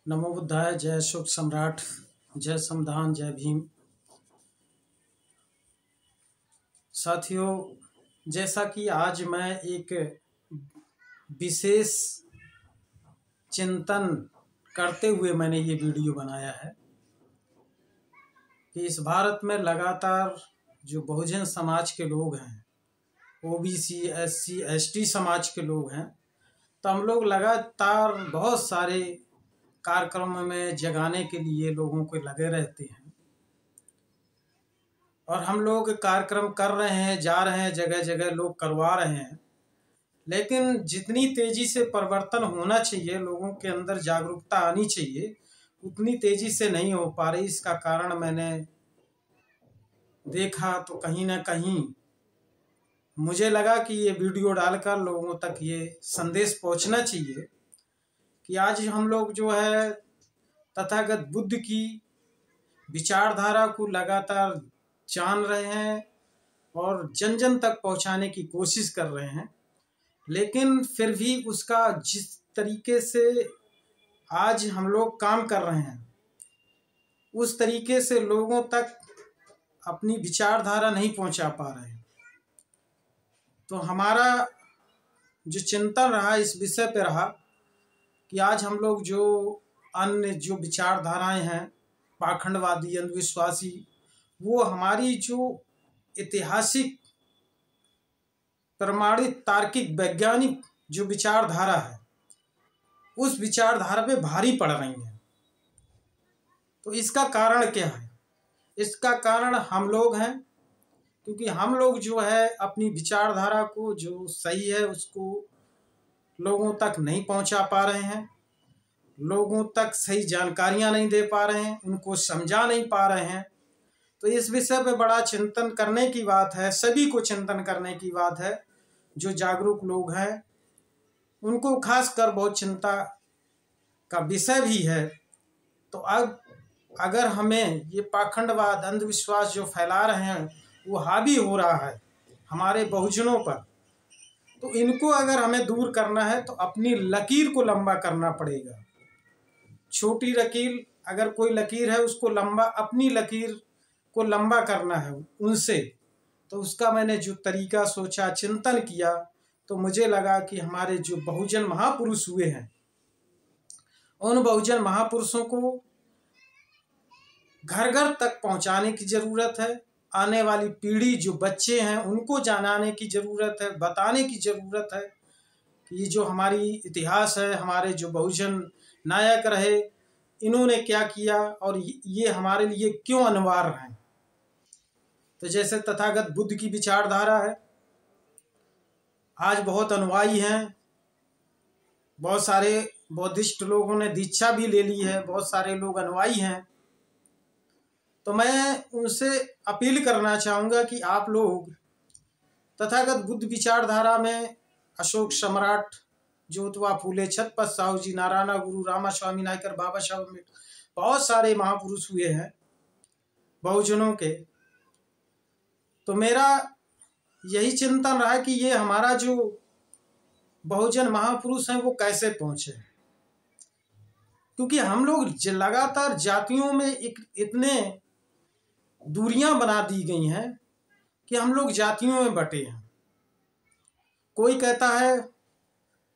नमो बुद्धाय। जय अशोक सम्राट। जय संविधान। जय भीम। साथियों, जैसा कि आज मैं एक विशेष चिंतन करते हुए मैंने ये वीडियो बनाया है कि इस भारत में लगातार जो बहुजन समाज के लोग हैं, ओबीसी, एससी, एसटी समाज के लोग हैं, तो हम लोग लगातार बहुत सारे कार्यक्रम में जगाने के लिए लोगों को लगे रहते हैं और हम लोग कार्यक्रम कर रहे हैं, जा रहे हैं, जगह जगह लोग करवा रहे हैं। लेकिन जितनी तेजी से परिवर्तन होना चाहिए, लोगों के अंदर जागरूकता आनी चाहिए, उतनी तेजी से नहीं हो पा रही। इसका कारण मैंने देखा तो कहीं ना कहीं मुझे लगा कि ये वीडियो डालकर लोगों तक ये संदेश पहुंचना चाहिए कि आज हम लोग जो है तथागत बुद्ध की विचारधारा को लगातार जान रहे हैं और जन जन तक पहुंचाने की कोशिश कर रहे हैं। लेकिन फिर भी उसका जिस तरीके से आज हम लोग काम कर रहे हैं, उस तरीके से लोगों तक अपनी विचारधारा नहीं पहुंचा पा रहे हैं। तो हमारा जो चिंतन रहा इस विषय पे रहा कि आज हम लोग जो अन्य जो विचारधाराएं हैं, पाखंडवादी, अंधविश्वासी, वो हमारी जो ऐतिहासिक, प्रमाणित, तार्किक, वैज्ञानिक जो विचारधारा है, उस विचारधारा पे भारी पड़ रही हैं। तो इसका कारण क्या है? इसका कारण हम लोग हैं, क्योंकि हम लोग जो है अपनी विचारधारा को जो सही है उसको लोगों तक नहीं पहुंचा पा रहे हैं, लोगों तक सही जानकारियां नहीं दे पा रहे हैं, उनको समझा नहीं पा रहे हैं। तो इस विषय पे बड़ा चिंतन करने की बात है, सभी को चिंतन करने की बात है। जो जागरूक लोग हैं उनको खासकर बहुत चिंता का विषय भी है। तो अब अगर हमें ये पाखंडवाद, अंधविश्वास जो फैला रहे हैं वो हावी हो रहा है हमारे बहुजनों पर, तो इनको अगर हमें दूर करना है तो अपनी लकीर को लंबा करना पड़ेगा। छोटी लकीर, अगर कोई लकीर है उसको लंबा, अपनी लकीर को लंबा करना है उनसे। तो उसका मैंने जो तरीका सोचा, चिंतन किया, तो मुझे लगा कि हमारे जो बहुजन महापुरुष हुए हैं, उन बहुजन महापुरुषों को घर घर तक पहुंचाने की ज़रूरत है। आने वाली पीढ़ी, जो बच्चे हैं, उनको जानने की ज़रूरत है, बताने की ज़रूरत है कि ये जो हमारी इतिहास है, हमारे जो बहुजन नायक रहे, इन्होंने क्या किया और ये हमारे लिए क्यों अनिवार्य हैं। तो जैसे तथागत बुद्ध की विचारधारा है, आज बहुत अनुयायी हैं, बहुत सारे बौद्धिस्ट लोगों ने दीक्षा भी ले ली है, बहुत सारे लोग अनुयायी हैं। तो मैं उनसे अपील करना चाहूँगा कि आप लोग तथागत बुद्ध विचारधारा में अशोक सम्राट, ज्योतिबा फूले, छत्रपति साहू जी, नारायण गुरु, रामास्वामी नायकर, बाबा साहब अम्बेडकर, बहुत सारे महापुरुष हुए हैं बहुजनों के। तो मेरा यही चिंतन रहा कि ये हमारा जो बहुजन महापुरुष हैं वो कैसे पहुँचे, क्योंकि हम लोग लगातार जातियों में इतने दूरियां बना दी गई हैं कि हम लोग जातियों में बटे हैं। कोई कहता है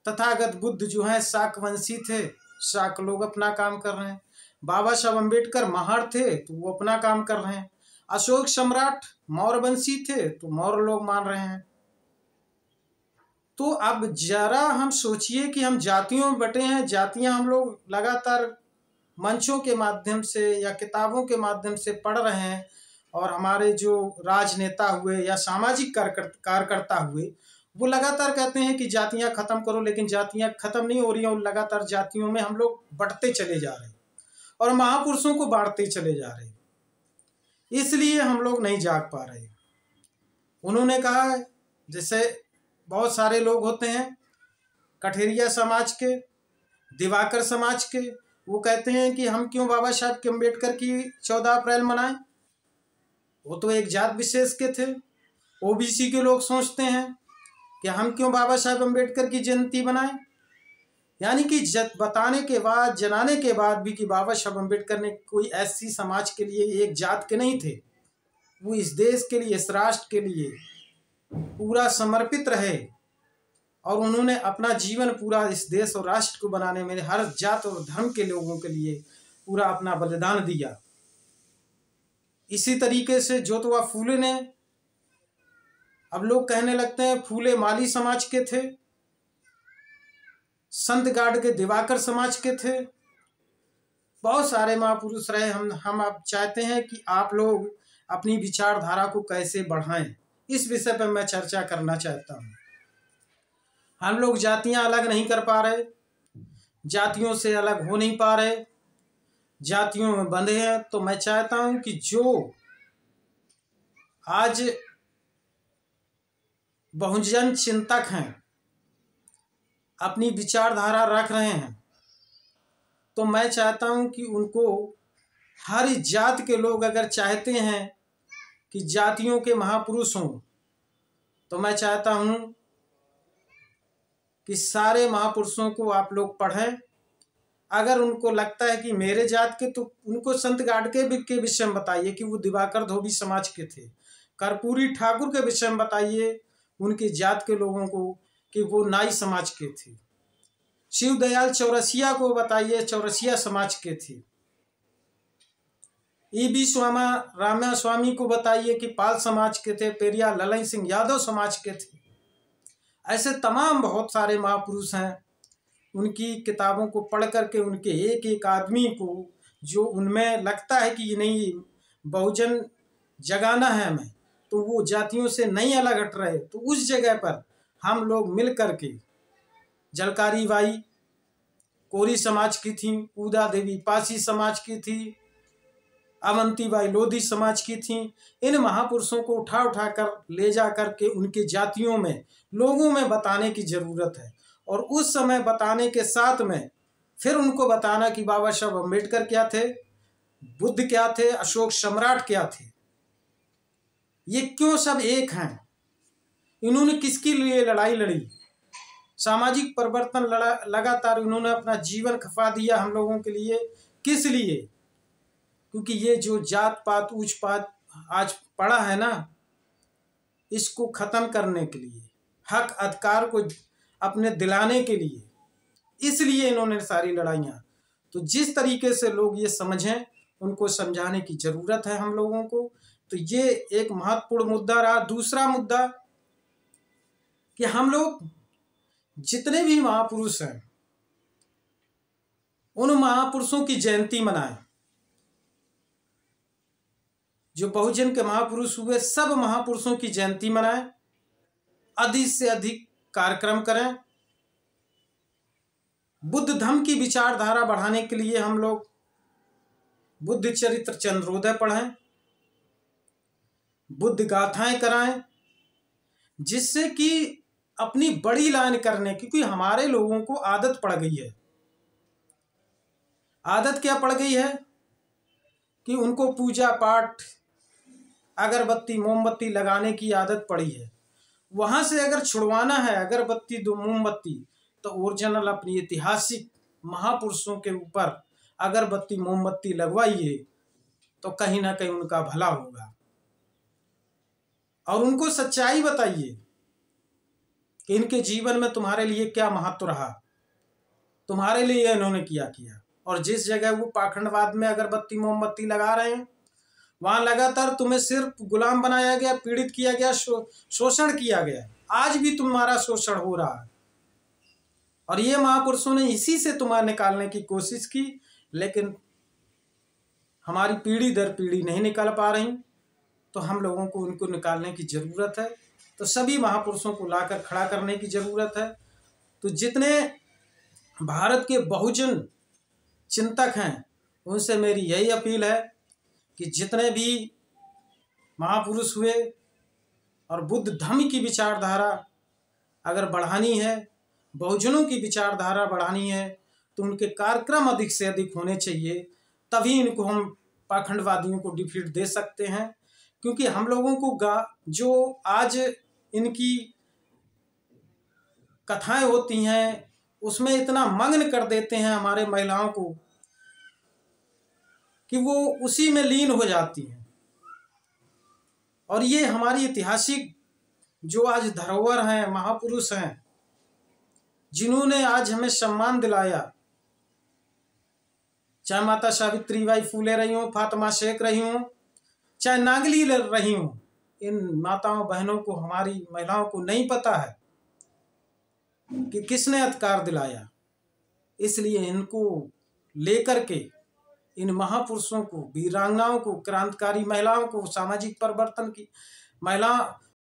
तथागत बुद्ध जो है शाकवंशी थे, शाक लोग अपना काम कर रहे हैं। बाबा साहब अम्बेडकर महार थे तो वो अपना काम कर रहे हैं। अशोक सम्राट मौर्यवंशी थे तो मौर्य लोग मान रहे हैं। तो अब जरा हम सोचिए कि हम जातियों में बटे हैं, जातियां हम लोग लगातार मंचों के माध्यम से या किताबों के माध्यम से पढ़ रहे हैं, और हमारे जो राजनेता हुए या सामाजिक कार्यकर्ता हुए वो लगातार कहते हैं कि जातियां खत्म करो, लेकिन जातियां खत्म नहीं हो रही हैं और लगातार जातियों में हम लोग बढ़ते चले जा रहे हैं और महापुरुषों को बांटते चले जा रहे हैं। इसलिए हम लोग नहीं जाग पा रहे। उन्होंने कहा, जैसे बहुत सारे लोग होते हैं कठेरिया समाज के, दिवाकर समाज के, वो कहते हैं कि हम क्यों बाबा साहब के अम्बेडकर की 14 अप्रैल मनाएं, वो तो एक जात विशेष के थे। ओबीसी के लोग सोचते हैं कि हम क्यों बाबा साहब अम्बेडकर की जयंती बनाएं। यानी कि बताने के बाद, जनाने के बाद भी कि बाबा साहब अम्बेडकर ने कोई ऐसी समाज के लिए, एक जात के नहीं थे, वो इस देश के लिए, इस राष्ट्र के लिए पूरा समर्पित रहे और उन्होंने अपना जीवन पूरा इस देश और राष्ट्र को बनाने में हर जात और धर्म के लोगों के लिए पूरा अपना बलिदान दिया। इसी तरीके से ज्योतिबा फूले ने, अब लोग कहने लगते हैं फूले माली समाज के थे, संत गाडगे दिवाकर समाज के थे, बहुत सारे महापुरुष रहे। हम अब चाहते हैं कि आप लोग अपनी विचारधारा को कैसे बढ़ाएं, इस विषय पर मैं चर्चा करना चाहता हूं। हम लोग जातियां अलग नहीं कर पा रहे, जातियों से अलग हो नहीं पा रहे, जातियों में बंधे हैं। तो मैं चाहता हूं कि जो आज बहुजन चिंतक हैं, अपनी विचारधारा रख रहे हैं, तो मैं चाहता हूं कि उनको, हर जात के लोग अगर चाहते हैं कि जातियों के महापुरुष हों, तो मैं चाहता हूं कि सारे महापुरुषों को आप लोग पढ़ें। अगर उनको लगता है कि मेरे जात के, तो उनको संत गाडगे के विषय में बताइए कि वो दिवाकर धोबी समाज के थे। कर्पूरी ठाकुर के विषय में बताइए उनकी जात के लोगों को कि वो नाई समाज के थे। शिवदयाल चौरसिया को बताइए चौरसिया समाज के थे। E.B. रामा स्वामी को बताइए कि पाल समाज के थे। पेरिया ललन सिंह यादव समाज के थे। ऐसे तमाम बहुत सारे महापुरुष हैं। उनकी किताबों को पढ़ करके उनके एक एक आदमी को जो उनमें लगता है कि ये नहीं, बहुजन जगाना है हमें, तो वो जातियों से नहीं अलग हट रहे, तो उस जगह पर हम लोग मिल करके, जलकारी बाई कोरी समाज की थी, उदा देवी पासी समाज की थी, अवंती बाई लोधी समाज की थी, इन महापुरुषों को उठा उठा कर ले जा करके उनके जातियों में, लोगों में बताने की जरूरत है। और उस समय बताने के साथ में फिर उनको बताना कि बाबा साहब अम्बेडकर क्या थे, बुद्ध क्या थे, अशोक सम्राट क्या थे, ये क्यों सब एक हैं, इन्होंने किसके लिए लड़ाई लड़ी, सामाजिक परिवर्तन लगातार इन्होंने अपना जीवन खपा दिया हम लोगों के लिए, किस लिए? क्योंकि ये जो जात पात ऊंच पात आज पड़ा है ना, इसको खत्म करने के लिए, हक अधिकार को अपने दिलाने के लिए, इसलिए इन्होंने सारी लड़ाइयाँ। तो जिस तरीके से लोग ये समझें, उनको समझाने की जरूरत है हम लोगों को। तो ये एक महत्वपूर्ण मुद्दा रहा। दूसरा मुद्दा कि हम लोग जितने भी महापुरुष हैं, उन महापुरुषों की जयंती मनाएं। जो बहुजन के महापुरुष हुए, सब महापुरुषों की जयंती मनाएं, अधिक से अधिक कार्यक्रम करें। बुद्ध धम्म की विचारधारा बढ़ाने के लिए हम लोग बुद्ध चरित्र चंद्रोदय पढ़ें, बुद्ध गाथाएं कराएं, जिससे कि अपनी बड़ी लाइन करने की, क्योंकि हमारे लोगों को आदत पड़ गई है। आदत क्या पड़ गई है कि उनको पूजा पाठ, अगरबत्ती मोमबत्ती लगाने की आदत पड़ी है। वहां से अगर छुड़वाना है अगरबत्ती दो मोमबत्ती, तो ओरिजिनल अपनी ऐतिहासिक महापुरुषों के ऊपर अगरबत्ती मोमबत्ती लगवाइए, तो कहीं ना कहीं उनका भला होगा। और उनको सच्चाई बताइए कि इनके जीवन में तुम्हारे लिए क्या महत्व रहा, तुम्हारे लिए इन्होंने किया। और जिस जगह वो पाखंडवाद में अगरबत्ती मोमबत्ती लगा रहे हैं, वहां लगातार तुम्हें सिर्फ गुलाम बनाया गया, पीड़ित किया गया, शोषण किया गया। आज भी तुम्हारा शोषण हो रहा है, और ये महापुरुषों ने इसी से तुम्हें निकालने की कोशिश की, लेकिन हमारी पीढ़ी दर पीढ़ी नहीं निकाल पा रही। तो हम लोगों को उनको निकालने की जरूरत है। तो सभी महापुरुषों को लाकर खड़ा करने की जरूरत है। तो जितने भारत के बहुजन चिंतक हैं, उनसे मेरी यही अपील है कि जितने भी महापुरुष हुए और बुद्ध धम्म की विचारधारा अगर बढ़ानी है, बहुजनों की विचारधारा बढ़ानी है, तो उनके कार्यक्रम अधिक से अधिक होने चाहिए। तभी इनको हम पाखंडवादियों को डिफीट दे सकते हैं। क्योंकि हम लोगों को जो आज इनकी कथाएं होती हैं, उसमें इतना मग्न कर देते हैं हमारे महिलाओं को कि वो उसी में लीन हो जाती हैं। और ये हमारी ऐतिहासिक जो आज धरोहर हैं, महापुरुष हैं, जिन्होंने आज हमें सम्मान दिलाया, चाहे माता सावित्रीबाई फूले रही हों, फातिमा शेख रही हों, चाहे नागली रही हों, इन माताओं बहनों को, हमारी महिलाओं को नहीं पता है कि किसने अधिकार दिलाया। इसलिए इनको लेकर के, इन महापुरुषों को, वीरांगनाओं को, क्रांतिकारी महिलाओं को, सामाजिक परिवर्तन की महिला